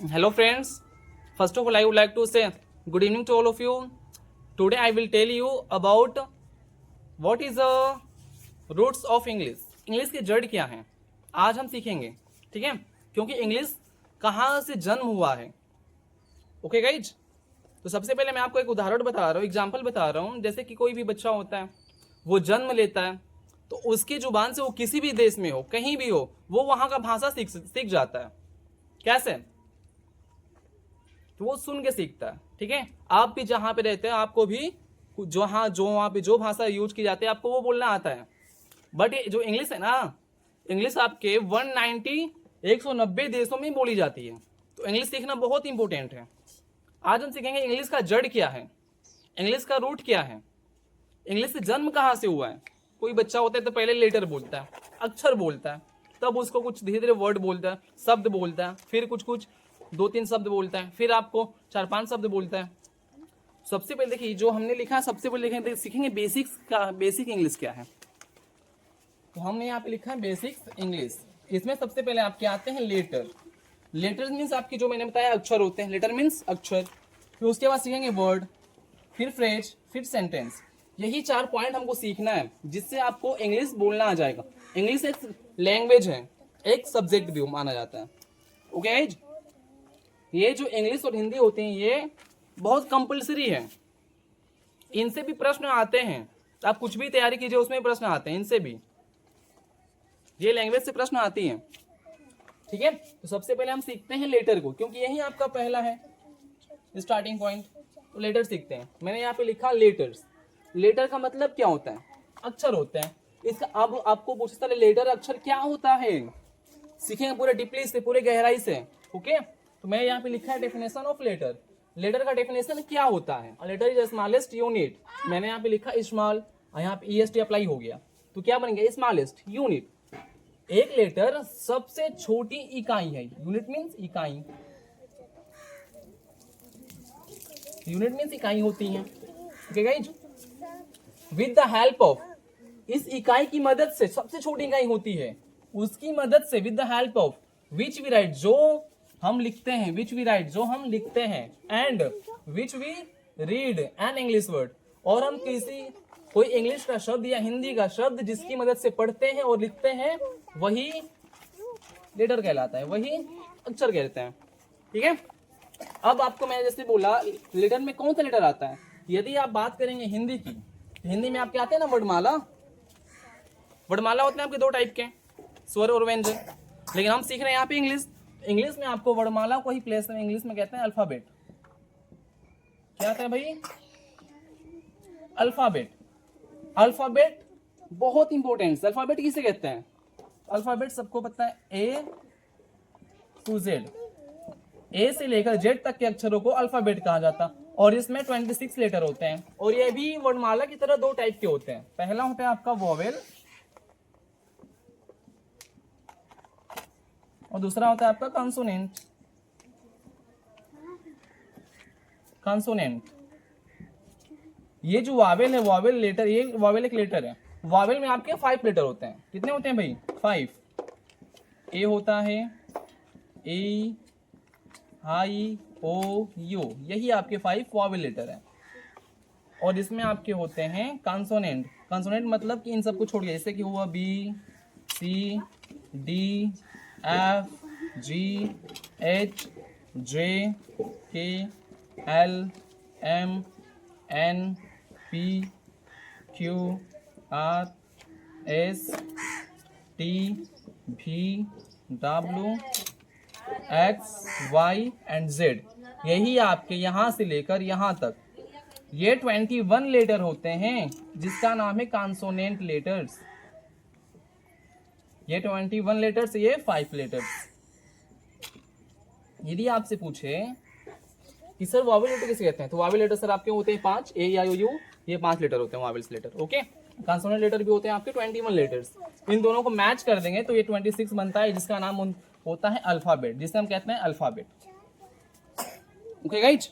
Hello friends, first of all I would like to say good evening to all of you. Today I will tell you about what is the roots of English. English की जड़ क्या है आज हम सीखेंगे, ठीक है, क्योंकि इंग्लिश कहाँ से जन्म हुआ है। ओके गाइज, तो सबसे पहले मैं आपको एक उदाहरण बता रहा हूँ, एग्जाम्पल बता रहा हूँ। जैसे कि कोई भी बच्चा होता है, वो जन्म लेता है, तो उसकी जुबान से वो किसी भी देश में हो, कहीं भी हो, वो वहाँ का भाषा सीख जाता है। कैसे? तो वो सुन के सीखता है, ठीक है। आप भी जहाँ पे रहते हैं, आपको भी जो वहाँ पे जो भाषा यूज की जाती है, आपको वो बोलना आता है। बट ये जो इंग्लिश है ना, इंग्लिश आपके 190 देशों में बोली जाती है। तो इंग्लिश सीखना बहुत इंपॉर्टेंट है। आज हम सीखेंगे इंग्लिश का जड़ क्या है, इंग्लिश का रूट क्या है, इंग्लिश से जन्म कहाँ से हुआ है। कोई बच्चा होता है तो पहले लेटर बोलता है, अक्षर बोलता है, तब उसको कुछ धीरे धीरे वर्ड बोलता है, शब्द बोलता है, फिर कुछ 2-3 शब्द बोलता है, फिर आपको 4-5 शब्द बोलता है। सबसे पहले देखिए जो हमने लिखा है, सबसे पहले सीखेंगे बेसिक इंग्लिश क्या है। तो हमने यहाँ पे लिखा है बेसिक्स इंग्लिश। इसमें सबसे पहले आपके आते हैं लेटर। लेटर मीन्स आपकी जो मैंने बताया अक्षर होते हैं, लेटर मीन्स अक्षर। फिर उसके बाद सीखेंगे वर्ड, फिर फ्रेज, फिर सेंटेंस। यही 4 पॉइंट हमको सीखना है, जिससे आपको इंग्लिश बोलना आ जाएगा। इंग्लिश एक लैंग्वेज है, एक सब्जेक्ट भी माना जाता है। ओके गाइज, ये जो इंग्लिश और हिंदी होते हैं ये बहुत कंपलसरी है, इनसे भी प्रश्न आते हैं। आप कुछ भी तैयारी कीजिए, उसमें प्रश्न आते हैं, इनसे भी, ये लैंग्वेज से प्रश्न आती हैं, ठीक है। तो सबसे पहले हम सीखते हैं लेटर को, क्योंकि यही आपका पहला है स्टार्टिंग पॉइंट। तो लेटर सीखते हैं। मैंने यहाँ पे लिखा लेटर्स। लेटर का मतलब क्या होता है? अक्षर होते हैं। इसका अब आपको पूछ सकता है लेटर अक्षर क्या होता है, सीखेंगे पूरे डीपली से, पूरे गहराई से। ओके, तो मैं यहाँ पे लिखा है डेफिनेशन ऑफ लेटर। लेटर का डेफिनेशन क्या होता है? Letter is smallest unit. मैंने यहाँ पे लिखा स्मॉल, यहाँ पे EST अप्लाई हो गया, तो क्या बन गया? Smallest unit. एक लेटर सबसे छोटी इकाई है। यूनिट मीन्स इकाई, यूनिट मीन्स इकाई होती है। Okay guys, with the help of, इस इकाई की मदद से, सबसे छोटी इकाई होती है, उसकी मदद से, with the help of which we write, जो हम लिखते हैं, विच वी राइट, जो हम लिखते हैं, and which we read an English word, और हम कोई इंग्लिश का शब्द या हिंदी का शब्द जिसकी मदद से पढ़ते हैं और लिखते हैं, वही लेटर कहलाता है, वही अक्षर कहते हैं, ठीक है। अब आपको मैं जैसे बोला लेटर में कौन सा लेटर आता है। यदि आप बात करेंगे हिंदी की, हिंदी में आपके आते हैं ना वर्णमाला। वर्णमाला होते हैं आपके 2 टाइप के, स्वर और व्यंजन। लेकिन हम सीख रहे हैं यहाँ पे इंग्लिश। इंग्लिश में आपको वर्णमाला को ही प्लेस में इंग्लिश में कहते हैं अल्फाबेट। क्या कहते हैं भाई? अल्फाबेट। अल्फाबेट बहुत इंपॉर्टेंट। अल्फाबेट किसे कहते हैं? अल्फाबेट सबको पता है, A to Z, A से लेकर Z तक के अक्षरों को अल्फाबेट कहा जाता। और इसमें 26 लेटर होते हैं, और ये भी वर्णमाला की तरह 2 टाइप के होते हैं। पहला होता है आपका वोवेल, और दूसरा होता है आपका कॉन्सोनेंट। कॉन्सोनेंट, ये जो वावेल है, वावेल लेटर, ये वावेल एक लेटर है। वावेल में आपके 5 लेटर होते हैं। कितने होते हैं भाई? 5। ए होता है, ए, आई, ओ, यू, यही आपके 5 वावेल लेटर है। और इसमें आपके होते हैं कॉन्सोनेंट। कॉन्सोनेंट मतलब कि इन सबको छोड़ गया, जैसे कि हुआ B, C, D, F, G, H, J, K, L, M, N, P, Q, R, S, T, V, W, X, Y and Z। यही आपके यहां से लेकर यहां तक ये 21 लेटर होते हैं, जिसका नाम है कॉन्सोनेंट लेटर्स। ये 21 लेटर्स, ये 5 लेटर्स। यदि आपसे पूछे कि सर वावेल लेटर किसे कहते हैं, तो वावेल लेटर सर आपके होते हैं 5, A, I, O, U, ये 5 लेटर होते हैं vowels letter. Okay, consonant letter भी होते हैं आपके 21 लेटर्स। इन दोनों को मैच कर देंगे तो ये 26 बनता है, जिसका नाम होता है अल्फाबेट, जिसे हम कहते हैं अल्फाबेट। Okay guys,